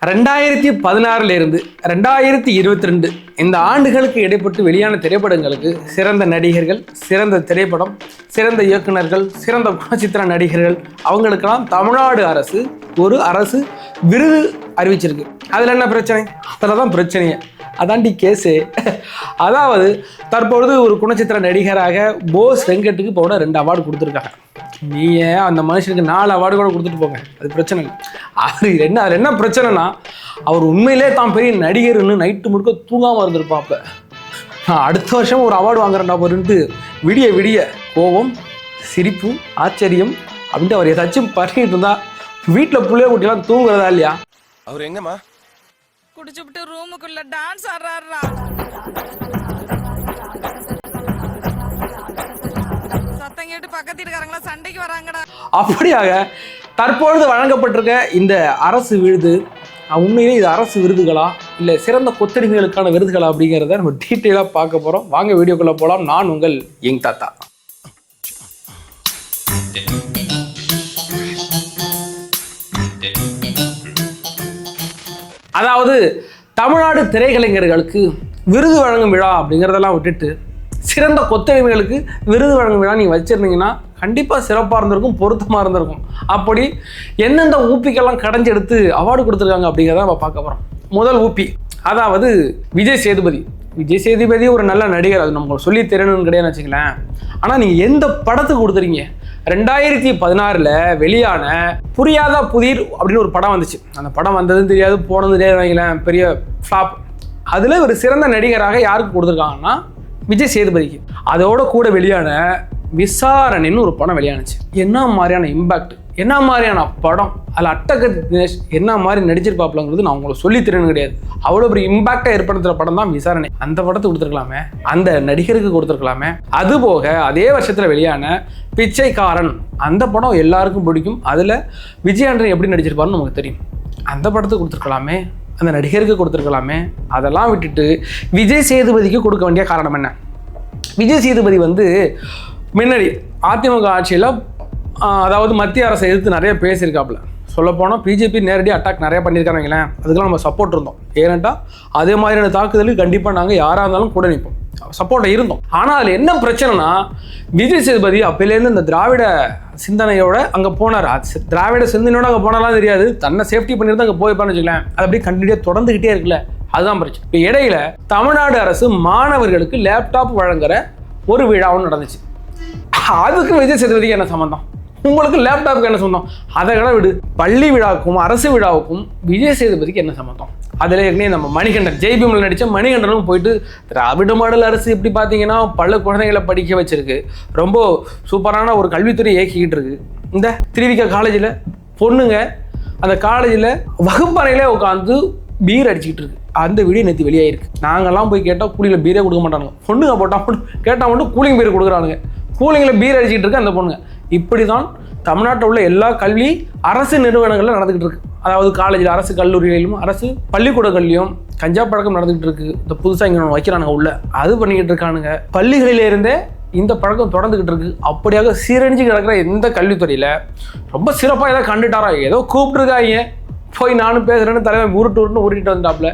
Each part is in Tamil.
2016 இருந்து 2022 இந்த ஆண்டுகளுக்கு இடைப்பட்டு வெளியான திரைப்படங்களுக்கு சிறந்த நடிகர்கள், சிறந்த திரைப்படம், சிறந்த இயக்குநர்கள், சிறந்த குணச்சித்திர நடிகர்கள் அவங்களுக்கெல்லாம் தமிழ்நாடு அரசு விருது அறிவிச்சிருக்கு. அதில் என்ன பிரச்சனை? அதில் தான் பிரச்சனையே, அதான்டி கேஸு. அதாவது தற்பொழுது ஒரு குணச்சித்திர நடிகராக போஸ் வெங்கட்டுக்கு போட 2 அவார்டு கொடுத்துருக்காங்க. நீங்கள் அந்த மனுஷனுக்கு 4 அவார்டு கூட கொடுத்துட்டு போங்க, அது பிரச்சனை இல்லை. அதில் என்ன பிரச்சனைனா, அவர் உண்மையிலே தான் பெரிய நடிகர்னு நைட்டு முழுக்க தூங்காமல் இருந்திருப்பாப்ப. நான் அடுத்த வருஷம் ஒரு அவார்டு வாங்குறேன்டா போருன்ட்டு விடிய விடிய கோபம், சிரிப்பு, ஆச்சரியம் அப்படின்ட்டு அவர் ஏதாச்சும் பண்ணிட்டு இருந்தா வீட்டில் புள்ளைய குட்டிலாம் தூங்குறதா இல்லையா? அவர் எங்கம்மா? குடிச்சுட்டு ரூமுக்குள்ள டான்ஸ் ஆடுறாரா? சத்தம் கேட்டு பக்கத்து இருக்காங்களா சண்டைக்கு வராங்கடா. அப்படியாக தற்பொழுது வழங்கப்பட்டிருக்க இந்த அரசு விருது உண்மையிலே இது அரசு விருதுகளா இல்லை சிறந்த கொத்தடிமைகளுக்கான விருதுகளா அப்படிங்கிறத நம்ம டீட்டெயிலாக பார்க்க போகிறோம். வாங்க வீடியோக்குள்ளே போகலாம். நான் உங்கள் யங் தாத்தா. அதாவது தமிழ்நாடு திரைக்கலைஞர்களுக்கு விருது வழங்கும் விழா அப்படிங்கிறதெல்லாம் விட்டுட்டு சிறந்த கொத்தடிமைகளுக்கு விருது வழங்கும் விழா நீங்கள் வச்சுருந்தீங்கன்னா கண்டிப்பாக சிறப்பாக இருந்திருக்கும், பொருத்தமாக இருந்திருக்கும். அப்படி எந்தெந்த ஊப்பிக்கெல்லாம் கடைஞ்செடுத்து அவார்டு கொடுத்துருக்காங்க அப்படிங்கிறத நம்ம பார்க்க போகிறோம். முதல் ஊப்பி, அதாவது விஜய் சேதுபதி ஒரு நல்ல நடிகர், அது நம்ம சொல்லி தெரியணும்னு கிடையாதுன்னு வச்சுக்கலாம். ஆனால் நீங்கள் எந்த படத்துக்கு கொடுத்துறீங்க? 2016 வெளியான புரியாத புதிர் அப்படின்னு ஒரு படம் வந்துச்சு. அந்த படம் வந்ததும் தெரியாது, போனதும் தெரியாது வைங்களேன், பெரிய ஃப்ளாப். அதில் ஒரு சிறந்த நடிகராக யாருக்கு கொடுத்துருக்காங்கன்னா விஜய் சேதுபதிக்கு. அதோட கூட வெளியான விசாரணைன்னு ஒரு படம் வெளியானுச்சு. என்ன மாதிரியான இம்பேக்ட், என்ன மாதிரியான படம், அதில் அட்டகத்தி தினேஷ் என்ன மாதிரி நடிச்சிருப்பாப்லங்கிறது நான் உங்களுக்கு சொல்லி தரணும் கிடையாது. அவ்வளோ பெரிய இம்பாக்டாக ஏற்படுத்துகிற படம் தான் விசாரணை. அந்த படத்தை கொடுத்துருக்கலாமே, அந்த நடிகருக்கு கொடுத்துருக்கலாமே. அதுபோக அதே வருஷத்தில் வெளியான பிச்சைக்காரன், அந்த படம் எல்லாருக்கும் பிடிக்கும். அதில் விஜய் ஆண்டனி எப்படி நடிச்சிருப்பாருன்னு நமக்கு தெரியும். அந்த படத்தை கொடுத்துருக்கலாமே, அந்த நடிகருக்கு கொடுத்துருக்கலாமே. அதெல்லாம் விட்டுட்டு விஜய் சேதுபதிக்கு கொடுக்க வேண்டிய காரணம் என்ன? விஜய் சேதுபதி முன்னாடி அதிமுக ஆட்சியில் அதாவது மத்திய அரசை எதிர்த்து நிறைய பேசியிருக்காப்புல. சொல்லப்போனால் பிஜேபி நேரடி அட்டாக் நிறையா பண்ணியிருக்காங்களேன், அதுக்கெல்லாம் நம்ம சப்போர்ட் இருந்தோம். ஏன்னாட்டா அதே மாதிரியான தாக்குதலுக்கு கண்டிப்பாக நாங்கள் யாராக இருந்தாலும் கூட நிற்போம், சப்போர்ட்டாக இருந்தோம். ஆனால் அதில் என்ன பிரச்சனைனா, விஜய் சேதுபதி அப்போலேருந்து இந்த திராவிட சிந்தனையோட அங்கே போனார். திராவிட சிந்தனையோட அங்கே போனாலாம் தெரியாது, தன்னை சேஃப்டி பண்ணிட்டு அங்கே போய்ப்பான்னு வச்சுக்கலாம். அது அப்படியே கண்டினியூவாக தொடர்ந்துக்கிட்டே இருக்குல்ல, அதுதான் பிரச்சனை. இப்போ இடையில தமிழ்நாடு அரசு மாணவர்களுக்கு லேப்டாப் வழங்குற ஒரு விழாவும் நடந்துச்சு. அதுக்கு விஜய் சேதுபதிக்கு என்ன சம்பந்தம்? உங்களுக்கு லேப்டாப்புக்கு என்ன சொந்தம்? அதை கூட விடு. பள்ளி விழாவுக்கும் அரசு விழாவுக்கும் விஜய் சேதுபதிக்கு என்ன சம்பந்தம்? அதில் ஏற்கனவே நம்ம மணிகண்டன், ஜெய்பீமில் நடித்த மணிகண்டனும் போயிட்டு திராவிட மாடல் அரசு எப்படி பார்த்தீங்கன்னா பல குழந்தைகளை படிக்க வச்சிருக்கு, ரொம்ப சூப்பரான ஒரு கல்வித்துறை இயக்கிக்கிட்டு இருக்கு. இந்த திருவிக காலேஜில் பொண்ணுங்க அந்த காலேஜில் வகுப்பறையிலே உட்காந்து பீர் அடிச்சுக்கிட்டு இருக்கு. அந்த வீடியோ நேற்று வெளியாயிருக்கு. நாங்கள்லாம் போய் கேட்டால் கூலியில் பீரே கொடுக்க மாட்டானுங்க. பொண்ணுங்க கேட்டால் மட்டும் கூலிங் பீர் கொடுக்குறானுங்க. கூலிங்கில் பீர் அடிச்சுக்கிட்டு இருக்கு அந்த பொண்ணுங்க. இப்படி தான் தமிழ்நாட்டில் உள்ள எல்லா கல்வி அரசு நிறுவனங்களில் நடந்துக்கிட்டு இருக்கு. அதாவது காலேஜில், அரசு கல்லூரிகளிலும், அரசு பள்ளிக்கூடங்கள்லையும் கஞ்சா பழக்கம் நடந்துகிட்டு இருக்கு. இந்த புதுசாக இங்கே வைக்கிறானுங்க உள்ள, அது பண்ணிக்கிட்டு இருக்கானுங்க. பள்ளிகளிலிருந்தே இந்த பழக்கம் தொடர்ந்துக்கிட்டு இருக்கு. அப்படியாக சீரழிஞ்சு கிடக்கிற எந்த கல்வித்துறையில் ரொம்ப சிறப்பாக ஏதோ கண்டுட்டாரா, ஏதோ கூப்பிட்டுருக்காங்க, போய் நானும் பேசுகிறேன்னு தலைவன் உருட்டிட்டு வந்தாப்புல.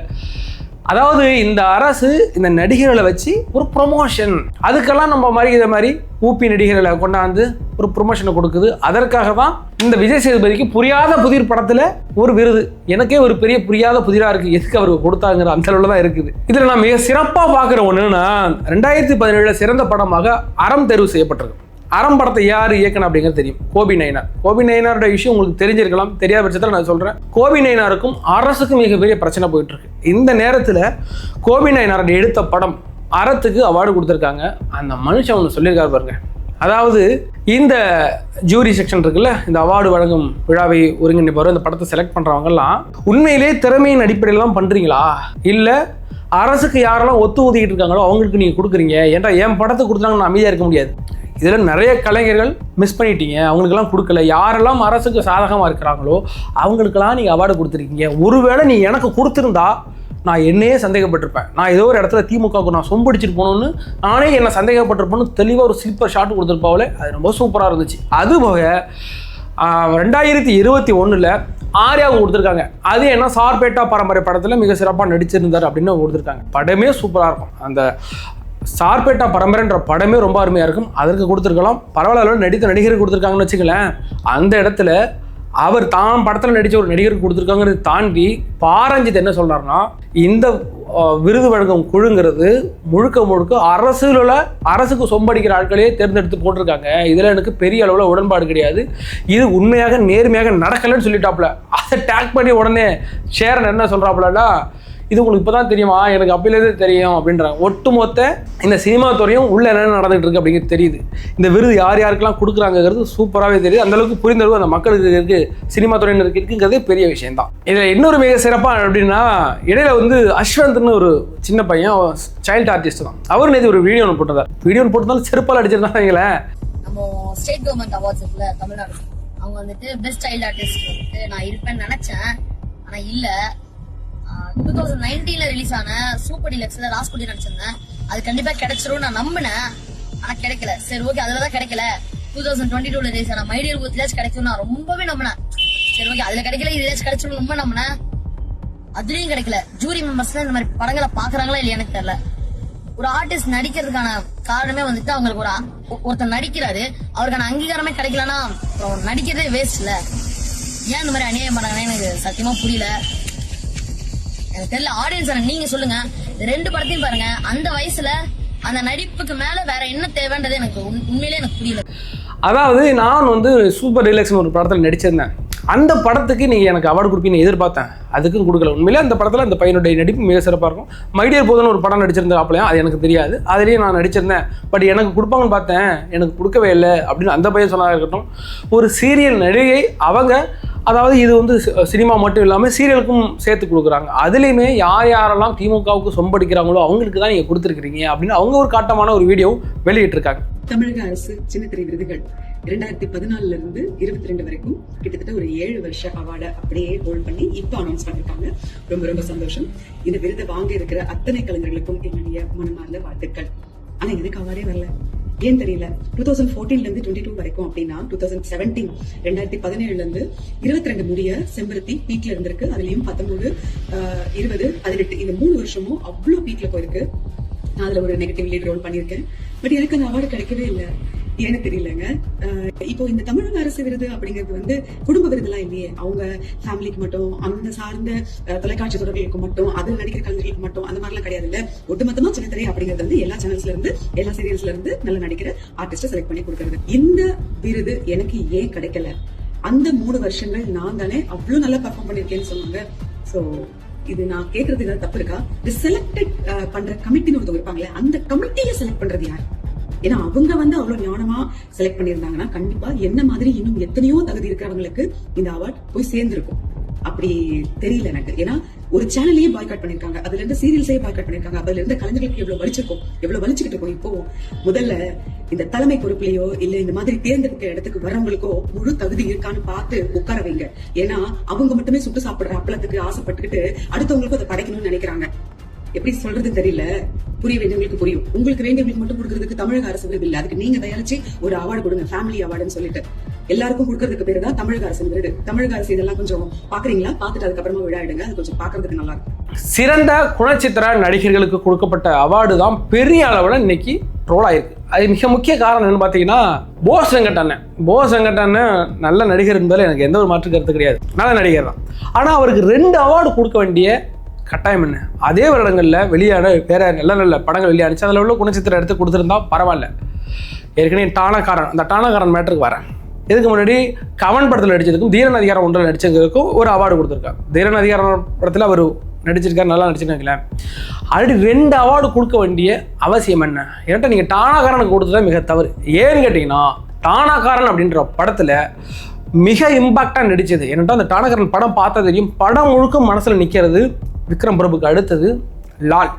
அதாவது இந்த அரசு இந்த நடிகர்களை வச்சு ஒரு ப்ரொமோஷன், அதுக்கெல்லாம் நம்ம மாதிரி இதை மாதிரி ஊப்பி நடிகர்களை கொண்டாந்து ஒரு ப்ரொமோஷனை கொடுக்குது. அதற்காக தான் இந்த விஜய் சேதுபதிக்கு புரியாத புதிர் படத்தில் ஒரு விருது. எனக்கே ஒரு பெரிய புரியாத புதிராக இருக்குது, எதுக்கு அவருக்கு கொடுத்தாங்கிற அந்த அளவில் தான் இருக்குது. இதில் நான் மிக சிறப்பாக பார்க்குற ஒன்றுன்னா, 2017 சிறந்த படமாக அறம் தேர்வு செய்யப்பட்டிருக்கு. அறம் படத்தை யார் இயக்கணும் அப்படிங்கிறது தெரியும், கோபி நயினார். கோபி நயினாரோட விஷயம் உங்களுக்கு தெரிஞ்சிருக்கலாம், தெரியாத பட்சத்தில் நான் சொல்கிறேன். கோபி நயினாருக்கும் அரசுக்கும் மிகப்பெரிய பிரச்சனை போயிட்டு இருக்கு. இந்த நேரத்தில் கோபி நயினாரோட எடுத்த படம் அறத்துக்கு அவார்டு கொடுத்துருக்காங்க. அந்த மனுஷன் ஒன்று சொல்லியிருக்காரு பாருங்க. அதாவது இந்த ஜூரி செக்ஷன் இருக்குல்ல, இந்த அவார்டு வழங்கும் விழாவை ஒருங்கிணைப்பவர், இந்த படத்தை செலக்ட் பண்ணுறவங்கலாம் உண்மையிலே திறமையின் அடிப்படையில் தான் பண்ணுறீங்களா, இல்லை அரசுக்கு யாரெல்லாம் ஒத்து ஊதிக்கிட்டு இருக்காங்களோ அவங்களுக்கு நீங்கள் கொடுக்குறீங்க? ஏன்டா என் படத்தை கொடுத்தாங்க நான் அமைதியாக இருக்க முடியாது. இதில் நிறைய கலைஞர்கள் மிஸ் பண்ணிட்டீங்க, அவங்களுக்கெல்லாம் கொடுக்கல. யாரெல்லாம் அரசுக்கு சாதகமாக இருக்கிறாங்களோ அவங்களுக்கெல்லாம் நீங்கள் அவார்டு கொடுத்துருக்கீங்க. ஒருவேளை நீ எனக்கு கொடுத்துருந்தா நான் என்னையே சந்தேகப்பட்டிருப்பேன். நான் ஏதோ ஒரு இடத்துல திமுகவுக்கு நான் சொம்படிச்சிட்டு போகணுன்னு நானே என்ன சந்தேகப்பட்டிருப்பேன்னு தெளிவாக ஒரு ஸ்லீப்பர் ஷாட் கொடுத்துருப்பாங்களே, அது ரொம்ப சூப்பராக இருந்துச்சு. அதுபோக 2021 ஆர்யாவுக்கு கொடுத்துருக்காங்க. அது என்ன சார்பேட்டா பரம்பரை படத்தில் மிக சிறப்பாக நடிச்சிருந்தார் அப்படின்னு கொடுத்துருக்காங்க. படமே சூப்பராக இருக்கும். அந்த சார்பேட்டா பரம்பரைன்ற படமே ரொம்ப அருமையாக இருக்கும். அதற்கு கொடுத்துருக்கலாம். பரவாயில்ல, நடித்த நடிகருக்கு கொடுத்துருக்காங்கன்னு வச்சுக்கலேன். அந்த இடத்துல அவர் தான் படத்தில் நடித்த ஒரு நடிகருக்கு கொடுத்துருக்காங்கிறது தாண்டி பாரஞ்சித் என்ன சொல்கிறாருன்னா, இந்த விருது வழங்கும் குழுங்கிறது முழுக்க முழுக்க அரசுக்கு சொம்படிக்கிற ஆட்களையே தேர்ந்தெடுத்து போட்டிருக்காங்க. இதில் எனக்கு பெரிய அளவில் உடன்பாடு கிடையாது. இது உண்மையாக நேர்மையாக நடக்கலைன்னு சொல்லிட்டாப்புல. அதை டேக் பண்ணி உடனே ஷேரன் என்ன சொல்கிறாப்புலன்னா, இது உங்களுக்கு இப்போ தான் தெரியுமா, எனக்கு அப்பயிலேருந்தே தெரியும் அப்படின்றாங்க. ஒட்டுமொத்த இந்த சினிமா துறையும் உள்ள என்ன நடந்துகிட்டு இருக்கு அப்படிங்கிறது தெரியுது. இந்த விருது யார் யாருக்கெல்லாம் கொடுக்குறாங்கிறது சூப்பராகவே தெரியுது. அந்தளவுக்கு புரிந்தளவு அந்த மக்களுக்கு இருக்குது, சினிமா துறையினருக்கு இருக்குங்கிறதே பெரிய விஷயம் தான். இதில் இன்னொரு மிக சிறப்பாக அப்படின்னா, இடையில அஸ்வந்த்னு ஒரு சின்ன பையன், சைல்டு ஆர்டிஸ்ட் தான். அவர் நேற்று ஒரு வீடியோ ஒன்று போட்டிருந்தார். வீடியோ ஒன்று போட்டிருந்தாலும் செருப்பால் அடிச்சிருந்தாங்களே. நம்ம ஸ்டேட் கவர்மெண்ட் அவார்ட்ஸ் இருக்குல்ல தமிழ்நாடு, அவங்க பெஸ்ட் சைல்டு ஆர்டிஸ்ட் நான் இருப்பேன்னு நினைச்சேன். ஆனா இல்ல, 2019 ரிலீஸ் ஆன சூப்பர் டிலக்ஸ்ல ராஸ்குடி நடிச்சிருந்தேன். அது கண்டிப்பா கிடைச்சிரும் நான் நம்பினேன். ஆனா கிடைக்கல. சரி ஓகே, அதுலதான் கிடைக்கல. 2022 ரிலீஸ் ஆன மை டியர் பூத்லாச்சும் கிடைக்கும் நான் ரொம்பவே நம்பினேன். சரி ஓகே, அதுல கிடைக்கல, இதுலாச்சும் கிடைச்சிரும் ரொம்ப நம்பினேன். அதுலயும் கிடைக்கல. ஜூரி மெம்பர்ஸ்ல இந்த மாதிரி படங்களை பாக்குறாங்களா இல்லையா எனக்கு தெரியல. ஒரு ஆர்டிஸ்ட் நடிக்கிறதுக்கான காரணமே அவங்களுக்கு ஒருத்தர் நடிக்கிறாரு, அவருக்கான அங்கீகாரமே கிடைக்கலன்னா அப்புறம் நடிக்கிறதே வேஸ்ட் இல்ல. ஏன் இந்த மாதிரி அநியாயம் பண்ணாங்கன்னு எனக்கு சத்தியமா புரியல. எனக்கு தெரியல. ஆடியன்ஸ் நீங்க சொல்லுங்க. 2 படத்தையும் பாருங்க. அந்த வயசுல அந்த நடிப்புக்கு மேல வேற என்ன தேவைன்றது எனக்கு உண்மையிலே எனக்கு புரியல. அதாவது நான் சூப்பர் டீலக்ஸ்னு ஒரு படத்தில் நடிச்சிருந்தேன். அந்த படத்துக்கு நீங்கள் எனக்கு அவார்டு கொடுப்பீங்கன்னு எதிர்பார்த்தேன். அதுக்கும் கொடுக்கல. உண்மையிலே அந்த படத்தில் அந்த பையனுடைய நடிப்பு மிக சிறப்பாக இருக்கும். மைடியர் போதுன்னு ஒரு படம் நடிச்சிருந்தாப்பலையும் அது எனக்கு தெரியாது. அதுலேயும் நான் நடிச்சிருந்தேன். பட் எனக்கு கொடுப்பாங்கன்னு பார்த்தேன், எனக்கு கொடுக்கவே இல்லை அப்படின்னு அந்த பையன் சொன்னதாக இருக்கட்டும். ஒரு சீரியல் நடிகை அவங்க, அதாவது இது சினிமா மட்டும் இல்லாமல் சீரியலுக்கும் சேர்த்து கொடுக்குறாங்க. அதுலேயுமே யாரெல்லாம் திமுகவுக்கு சொம்படிக்கிறாங்களோ அவங்களுக்கு தான் நீங்கள் கொடுத்துருக்கிறீங்க அப்படின்னு அவங்க ஒரு காட்டமான ஒரு வீடியோ வெளியிட்டிருக்காங்க. தமிழக அரசு சின்னத்திரை விருதுகள் 2014 இருந்து 22 வரைக்கும் கிட்டத்தட்ட ஒரு 7 வருஷ அவார்டை அப்படியே ஹோல்ட் பண்ணி இப்போ அனௌன்ஸ் பண்ணிருக்காங்க. ரொம்ப ரொம்ப சந்தோஷம். இந்த விருதை வாங்க இருக்கிற அத்தனை கலைஞர்களுக்கும் என்னுடைய மனமார்ந்த வாழ்த்துக்கள். ஆனா எனக்கு அவார்டே வரல, ஏன் தெரியல. 2014 இருந்து 22 வரைக்கும் அப்படின்னா 2017 இருந்து 22 முடிய செம்பருத்தி பீக்ல இருந்திருக்கு. அதுலயும் 19, 20, 18 இந்த 3 வருஷமும் அவ்வளவு பீக்ல போயிருக்கு. நான் அதுல ஒரு நெகட்டிவ் லீட் ரோல் பண்ணிருக்கேன். பட் எனக்கு அந்த அவார்டு கிடைக்கவே இல்லை. ஏன்னு தெரியலங்க. இப்போ இந்த தமிழக அரசு விருது அப்படிங்கிறது குடும்ப விருதுலாம் இல்லையே. அவங்க ஃபேமிலிக்கு மட்டும், அந்த சார்ந்த தொலைக்காட்சி தொடர்களுக்கு மட்டும், அதில் நடிக்கிற கலைஞர்களுக்கு மட்டும் அந்த மாதிரிலாம் கிடையாது இல்ல. ஒட்டுமொத்தமா சின்னத்திரை அப்படிங்கிறது எல்லா சேனல்ஸ்ல இருந்து, எல்லா சீரியல்ஸ்ல இருந்து நல்லா நடிக்கிற ஆர்டிஸ்ட செலக்ட் பண்ணி கொடுக்கறது. இந்த விருது எனக்கு ஏன் கிடைக்கல? அந்த 3 வருஷங்கள் நான் தானே அவ்வளவு நல்லா பெர்ஃபார்ம் பண்ணிருக்கேன்னு சொன்னாங்க. சோ இது நான் கேட்கறது ஏதாவது தப்பு இருக்கா? செலக்டட் பண்ற கமிட்டின்னு ஒருத்தவங்க இருப்பாங்களே, அந்த கமிட்டியை செலக்ட் பண்றது யார்? ஏன்னா அவங்க அவ்வளவு ஞானமா செலக்ட் பண்ணிருந்தாங்கன்னா கண்டிப்பா என்ன மாதிரி இன்னும் எத்தனையோ தகுதி இருக்கிறவங்களுக்கு இந்த அவார்ட் போய் சேர்ந்திருக்கும். அப்படி தெரியல எனக்கு. ஏன்னா ஒரு சேனலையே பாய்காட் பண்ணிருக்காங்க, அதுல இருந்து சீரியல்ஸையே பாய்காட் பண்ணிருக்காங்க. அதுல இருந்து கலைஞர்களுக்கு எவ்வளவு வலிச்சிருக்கும், எவ்வளவு வலிச்சுக்கிட்டு இருக்கும். இப்போ முதல்ல இந்த தலைமை பொறுப்புலையோ இல்ல இந்த மாதிரி தேர்ந்தெடுக்க இடத்துக்கு வரவங்களுக்கோ முழு தகுதி இருக்கான்னு பார்த்து உட்கார வைங்க. ஏன்னா அவங்க மட்டுமே சுட்டு சாப்பிடுற அப்பளத்துக்கு ஆசைப்பட்டுக்கிட்டு அடுத்தவங்களுக்கும் அதை படைக்கணும்னு நினைக்கிறாங்க. எப்படி சொல்றது தெரியல. புரிய வேண்டியவங்களுக்கு புரியும். உங்களுக்கு வேண்டியவங்களுக்கு மட்டும் கொடுக்கறதுக்கு தமிழக அரசு விருது இல்ல. அதுக்கு நீங்க தயாரிச்சு ஒரு அவார்டு கொடுங்க, ஃபேமிலி அவார்டுன்னு சொல்லிட்டு. எல்லாருக்கும் கொடுக்கறதுக்கு பேரு தான் தமிழக அரசு விருது. தமிழக அரசு இதெல்லாம் கொஞ்சம் பாக்குறீங்களா? பார்த்துட்டு அதுக்கப்புறமா விழா எடுங்க. அது கொஞ்சம் பாக்குறதுக்கு நல்லா இருக்கும். சிறந்த குணச்சித்திர நடிகர்களுக்கு கொடுக்கப்பட்ட அவார்டு தான் பெரிய அளவில் இன்னைக்கு ட்ரோல் ஆயிருக்கு. அது மிக முக்கிய காரணம் என்னன்னு பார்த்தீங்கன்னா, போஸ் வெங்கட் அண்ணன் நல்ல நடிகர் என்பதில் எனக்கு எந்த ஒரு மாற்று கருத்து கிடையாது. நல்ல நடிகர் தான். ஆனால் அவருக்கு 2 அவார்டு கொடுக்க வேண்டிய கட்டாயம் என்ன? அதே வருடங்களில் வெளியான வேற நல்ல படங்கள் வெளியானுச்சு. அதில் உள்ள குணச்சித்திரம் எடுத்து கொடுத்துருந்தா பரவாயில்ல. ஏற்கனவே அந்த டானாக்காரன் மேட்டருக்கு வரேன். இதுக்கு முன்னாடி கவன் படத்தில் நடிச்சதுக்கும் தீரன் அதிகாரம் 1 நடிச்சதுக்கும் ஒரு அவார்டு கொடுத்துருக்காங்க. தீரன் அதிகாரம் படத்தில் அவர் நடிச்சிருக்காரு, நல்லா நடிச்சிருக்காங்களே. ஆல்ரெடி 2 அவார்டு கொடுக்க வேண்டிய அவசியம் என்ன? ஏன்ட்டா நீங்கள் டானாக்காரனுக்கு கொடுத்ததா மிக தவறு. ஏன்னு கேட்டிங்கன்னா, டானாக்காரன் அப்படின்ற படத்தில் மிக இம்பாக்டாக நடிச்சது. ஏன்னா அந்த டானாக்காரன் படம் பார்த்தா தெரியும். படம் முழுக்க மனசில் நிற்கிறது விக்ரம் பிரபுக்கு அடுத்தது லால்.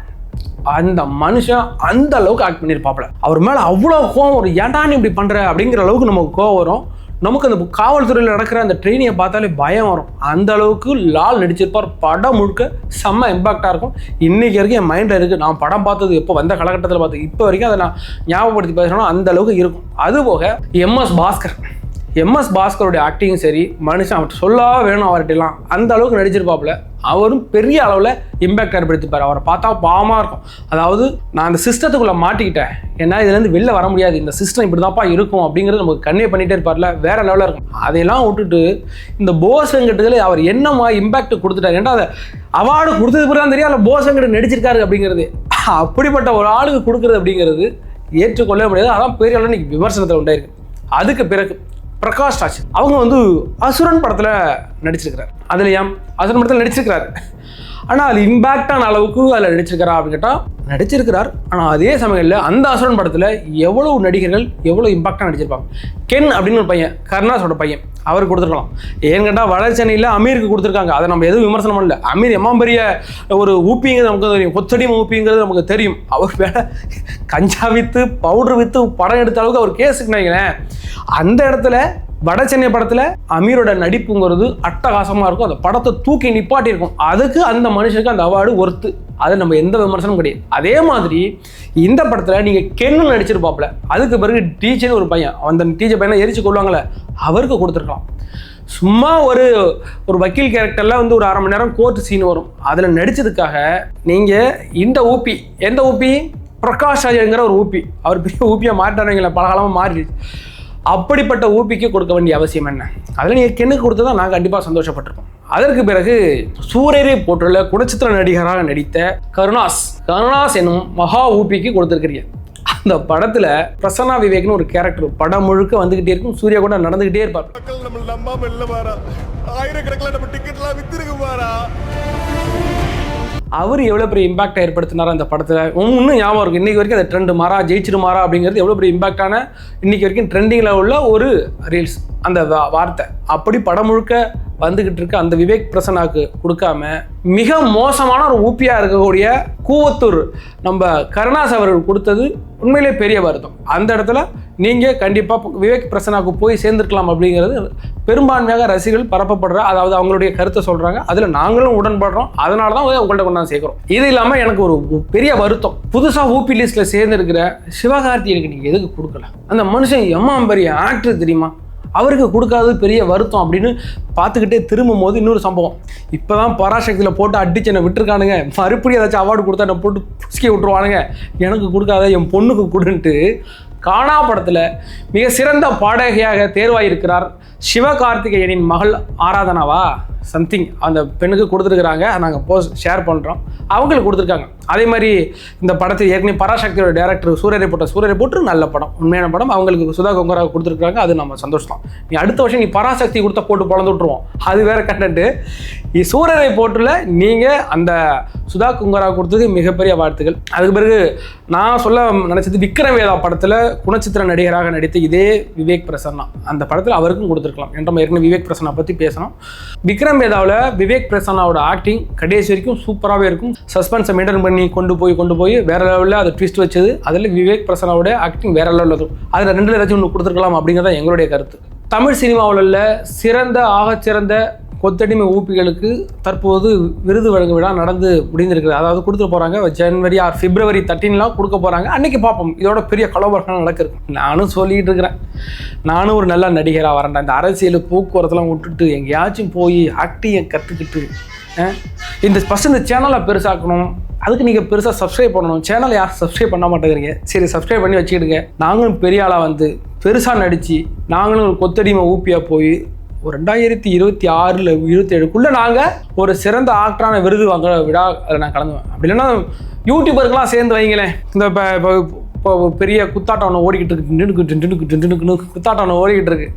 அந்த மனுஷன் அந்த அளவுக்கு ஆக்ட் பண்ணியிருப்பாப்ல. அவர் மேலே அவ்வளோ கோவம் வரும். ஏன்டா நீ இப்படி பண்ணுற அப்படிங்கிற அளவுக்கு நமக்கு கோவம் வரும். நமக்கு அந்த காவல்துறையில் நடக்கிற அந்த ட்ரெயினியை பார்த்தாலே பயம் வரும். அந்த அளவுக்கு லால் நடிச்சிருப்பார். படம் முழுக்க செம்ம இம்பாக்டாக இருக்கும். இன்றைக்கி வரைக்கும் என் மைண்டில் இருக்குது. நான் படம் பார்த்தது எப்போ வந்த காலகட்டத்தில் பார்த்து இப்போ வரைக்கும் அதை நான் ஞாபகப்படுத்தி பேசுகிறேன்னா அந்த அளவுக்கு இருக்கும். அதுபோக MS பாஸ்கர் எம்எஸ் பாஸ்கருடைய ஆக்டிங்கும் சரி, மனுஷன் அவர் சொல்லவா வேணும் அவர்கிட்டலாம் அந்த அளவுக்கு நடிச்சிருப்பாப்புல. அவரும் பெரிய அளவில் இம்பேக்ட் ஏற்படுத்திப்பார். அவரை பார்த்தா பாவமாக இருக்கும். அதாவது நான் அந்த சிஸ்டத்துக்குள்ளே மாட்டிக்கிட்டேன், ஏன்னா இதுலேருந்து வெளில வர முடியாது, இந்த சிஸ்டம் இப்படி தான்ப்பா இருக்கும் அப்படிங்கிறது நமக்கு கன்வே பண்ணிகிட்டே இருப்பார்ல, வேறு லெவலில் இருக்கும். அதையெல்லாம் விட்டுட்டு இந்த போஸ் வெங்கட்டுகளை அவர் என்னமா இம்பேக்ட் கொடுத்துட்டார். ஏன்னா அதை அவார்டு கொடுத்தது பிறகு தான் தெரியும் அதில் போஸ் வெங்கட் நடிச்சிருக்காரு அப்படிங்கிறது. அப்படிப்பட்ட ஒரு ஆளுக்கு கொடுக்குறது அப்படிங்கிறது ஏற்றுக்கொள்ள முடியாது. அதான் பெரிய அளவில் இன்னைக்கு விமர்சனத்தில் உண்டாயிருக்கு. அதுக்கு பிறகு பிரகாஷ் ராஜ் அவங்க அசுரன் படத்தில் நடிச்சிருக்கிறார். அதுலையாம் அசுரன் படத்தில் நடிச்சிருக்கிறார். ஆனால் அது இம்பேக்டான அளவுக்கு அதில் நடிச்சிருக்கிறா அப்படின்னு கேட்டால் நடிச்சிருக்கிறார். ஆனால் அதே சமயத்தில் அந்த அசுரன் படத்தில் எவ்வளோ நடிகர்கள் எவ்வளோ இம்பாக்டாக நடிச்சிருப்பாங்க. கென் அப்படின்னு ஒரு பையன், கருணாஸோட பையன், அவருக்கு கொடுத்துருக்கலாம். ஏன்னு கேட்டால் வட சென்னையில் அமீருக்கு கொடுத்துருக்காங்க. அதை நம்ம எதுவும் விமர்சனம் பண்ணல. அமீர் பெரிய ஒரு ஊப்பிங்கிறது நமக்கு தெரியும், கொத்தடிமை ஊப்பிங்கிறது நமக்கு தெரியும். அவர் வேலை கஞ்சா விற்று பவுடர் விற்று படம் எடுத்த அளவுக்கு அவர் கேஸுக்கு நினைக்கிறேன். அந்த இடத்துல வட சென்னை படத்தில் அமீரோட நடிப்புங்கிறது அட்டகாசமாக இருக்கும். அந்த படத்தை தூக்கி நிப்பாட்டி இருக்கும். அதுக்கு அந்த மனுஷனுக்கு அந்த அவார்டு ஒர்த்து. அது நம்ம எந்த விமர்சனமும் கிடையாது. அதே மாதிரி இந்த படத்தில் நீங்கள் கென்னு நடிச்சிருப்பாப்புல. அதுக்கு பிறகு டீச்சர்னு ஒரு பையன், அந்த டீச்சர் பையனை எரிச்சு கொள்வாங்களே, அவருக்கு கொடுத்துருக்கலாம். சும்மா ஒரு வக்கீல் கேரக்டரில் ஒரு 1/2 மணி நேரம் கோர்ட் சீன் வரும். அதில் நடித்ததுக்காக நீங்கள் இந்த ஊப்பி, எந்த ஊப்பி, பிரகாஷ் ராஜ்ங்கிற ஒரு ஊப்பி, அவர் பெரிய ஊப்பியாக மாட்டாருங்களேன், பல காலமாக மாறிடுச்சு. அப்படிப்பட்ட ஊப்பிக்கு கொடுக்க வேண்டிய அவசியம் என்ன? அதில் நீங்கள் கென்னுக்கு கொடுத்ததான் நான் கண்டிப்பாக சந்தோஷப்பட்டிருக்கோம். அதற்கு பிறகு சூரரை போட்டுள்ள குணச்சித்திர நடிகராக நடித்த கருணாஸ் என்னும் மகா ஊப்பிக்கு கொடுத்துருக்கிறீங்க. அந்த படத்துல பிரசன்னா விவேக்னு ஒரு கேரக்டர் படம் முழுக்க வந்துகிட்டே இருக்கும். சூர்யா கூட நடந்துகிட்டே இருப்பார். அவர் எவ்வளோ பெரிய இம்பாக்ட் ஏற்படுத்தினாரா அந்த படத்தில் இன்னும் ஞாபகம் இருக்குது. இன்றைக்கி வரைக்கும் அந்த ட்ரெண்டு மாறா ஜெயிச்சிருமாறா அப்படிங்கிறது எவ்வளோ பெரிய இம்பாக்டான இன்றைக்கி வரைக்கும் ட்ரெண்டிங்கில் உள்ள ஒரு ரீல்ஸ் அந்த வார்த்தை. அப்படி படம் முழுக்க வந்துக்கிட்டு இருக்க அந்த விவேக் பிரசன்னாவுக்கு கொடுக்காம மிக மோசமான ஒரு ஊப்பியாக இருக்கக்கூடிய கூவத்தூர் நம்ம கருணாஸ் அவர்கள் கொடுத்தது உண்மையிலே பெரிய வருத்தம். அந்த இடத்துல நீங்கள் கண்டிப்பாக விவேக் பிரசன்னாவுக்கு போய் சேர்ந்துருக்கலாம் அப்படிங்கிறது பெரும்பான்மையாக ரசிகர்கள் பரப்பப்படுற, அதாவது அவங்களுடைய கருத்தை சொல்கிறாங்க. அதில் நாங்களும் உடன்படுறோம். அதனால தான் உங்கள்கிட்ட கொண்டாந்து சேர்க்குறோம். இது இல்லாமல் எனக்கு ஒரு பெரிய வருத்தம், புதுசாக ஊபி லிஸ்ட்டில் சேர்ந்துருக்கிற சிவகார்த்திகேயனுக்கு நீங்கள் எதுக்கு கொடுக்கல? அந்த மனுஷன் பெரிய ஆக்டர் தெரியுமா, அவருக்கு கொடுக்காதது பெரிய வருத்தம் அப்படின்னு பார்த்துக்கிட்டே திரும்பும் போது இன்னொரு சம்பவம். இப்போ தான் பராசக்தியில் போட்டு அடிச்சு என்னை விட்டுருக்கானுங்க, மறுபடியும் ஏதாச்சும் அவார்டு கொடுத்தா என்னை போட்டு புசுக்கி விட்டுருவானுங்க, எனக்கு கொடுக்காத என் பொண்ணுக்கு கொடுன்ட்டு காணா படத்தில் மிக சிறந்த பாடகியாக தேர்வாயிருக்கிறார் சிவகார்த்திகேயனின் மகள் ஆராதனாவா சம்திங், அந்த பெண்ணுக்கு கொடுத்துருக்குறாங்க. நாங்கள் போஸ்ட் ஷேர் பண்ணுறோம், அவங்களுக்கு கொடுத்துருக்காங்க. அதே மாதிரி இந்த படத்தில் ஏற்கனவே பராசக்தியோட டேரக்டர் சூரரை போட்டு நல்ல படம், உண்மையான படம், அவங்களுக்கு சுதா கொங்கரா கொடுத்துருக்காங்க. அது நம்ம சந்தோஷம். நீ அடுத்த வருஷம் நீ பராசக்தி கொடுத்தா போட்டு பிளந்து விட்டுருவோம், அது வேற கண்டென்ட்டு. சூரரை போட்டுல நீங்கள் அந்த சுதா கொங்கரா கொடுத்தது மிகப்பெரிய வாழ்த்துக்கள். அதுக்கு பிறகு நான் சொல்ல நினச்சது விக்ரம் வேதா படத்தில் குணச்சித்திர நடிகராக நடித்த இதே விவேக் பிரசன்னா, அந்த படத்தில் அவருக்கும் கொடுத்துருக்கலாம். என்ற ஏற்கனவே விவேக் பிரசன்னா பற்றி பேசணும். விக்ரம் வேதாவில் விவேக் பிரசன்னாவோட ஆக்டிங் கடைசி வரைக்கும் சூப்பராகவே இருக்கும். சஸ்பென்ஸை மெயின்டைன் பண்ணி கொண்டு போய் வேற லெவலில் அதை ட்விஸ்ட் வச்சது. அதில் விவேக் பிரசன்னாவோட ஆக்டிங் வேற லெவலில் இருக்கும். அதில் 2 ஏதாச்சும் ஒன்று கொடுத்துருக்கலாம் அப்படிங்கிறத எங்களுடைய கருத்து. தமிழ் சினிமாவில் உள்ள ஆகச்சிறந்த கொத்தடிமை ஊப்பிகளுக்கு தற்போது விருது வழங்கும் விழா நடந்து முடிந்திருக்குது. அதாவது கொடுத்துட போகிறாங்க, ஜனவரி ஆர் பிப்ரவரி 13 கொடுக்க போகிறாங்க. அன்றைக்கி பார்ப்போம் இதோட பெரிய கலவரம் நடக்குது. நானும் சொல்லிகிட்டு இருக்கிறேன், நானும் ஒரு நல்ல நடிகராக வரேன்டா, இந்த அரசியல் போக்குவரத்துலாம் விட்டுட்டு எங்கேயாச்சும் போய் ஆக்டிங்கை கற்றுக்கிட்டு இந்த ஃபஸ்ட்டு இந்த சேனலை பெருசாக்கணும். அதுக்கு நீங்கள் பெருசாக சப்ஸ்கிரைப் பண்ணணும். சேனலை யாரும் சப்ஸ்கிரைப் பண்ண மாட்டேங்கிறீங்க. சரி, சப்ஸ்கிரைப் பண்ணி வச்சுக்கிடுங்க. நாங்களும் பெரிய ஆளாக பெருசாக நடித்து நாங்களும் ஒரு கொத்தடிமை ஊப்பியாக போய் ஒரு 2026 27 நாங்கள் ஒரு சிறந்த ஆக்டரான விருது வாங்க விழா அதில் நான் கலந்துவேன். அப்படி இல்லைன்னா யூடியூபருக்கெலாம் சேர்ந்து வைங்களேன். இந்த இப்போ பெரிய குத்தாட்டம் ஒன்று ஓடிக்கிட்டு இருக்கு, குத்தாட்டம் ஒன்று ஓடிக்கிட்டு இருக்கு.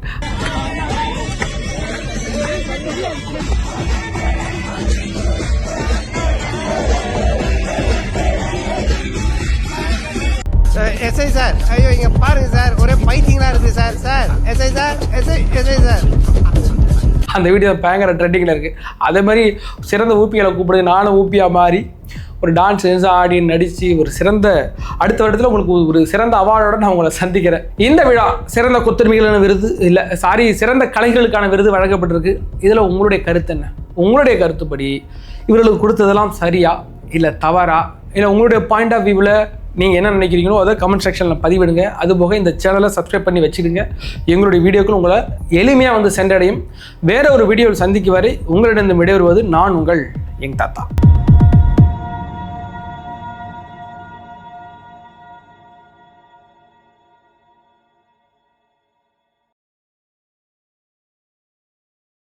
எஸ்ஐ சார், ஐயோ இங்க பாருங்க சார், ஒரே பைத்தியங்களா இருக்கு sir. Sir SI sir, SI sir. அந்த வீடியோ பயங்கர ட்ரெண்டிங்கில் இருக்குது. அதே மாதிரி சிறந்த ஊப்பிகளை கூப்பிடுது, நானும் ஊப்பியாக மாறி ஒரு டான்ஸ் ஆடி நடித்து ஒரு சிறந்த அடுத்த வருடத்தில் உங்களுக்கு ஒரு சிறந்த அவார்டோட நான் உங்களை சந்திக்கிறேன். இந்த விழா சிறந்த கொத்தடிமைகளான விருது இல்லை, சிறந்த கலைஞர்களுக்கான விருது வழங்கப்பட்டிருக்கு. இதில் உங்களுடைய கருத்து என்ன? உங்களுடைய கருத்துப்படி இவர்களுக்கு கொடுத்ததெல்லாம் சரியா இல்லை தவறா, இல்லை உங்களுடைய பாயிண்ட் ஆஃப் வியூவில் நீங்கள் என்ன நினைக்கிறீங்களோ அதை கமெண்ட் செக்ஷனில் பதிவிடுங்க. அதுபோக இந்த சேனலை சப்ஸ்கிரைப் பண்ணி வச்சுடுங்க. எங்களுடைய வீடியோக்கள் உங்களை எளிமையாக வந்து சென்றடையும். வேற ஒரு வீடியோவில் சந்திக்கும் வரை உங்களிடம் விடைபெறுவது நான் உங்கள் யங் தாத்தா.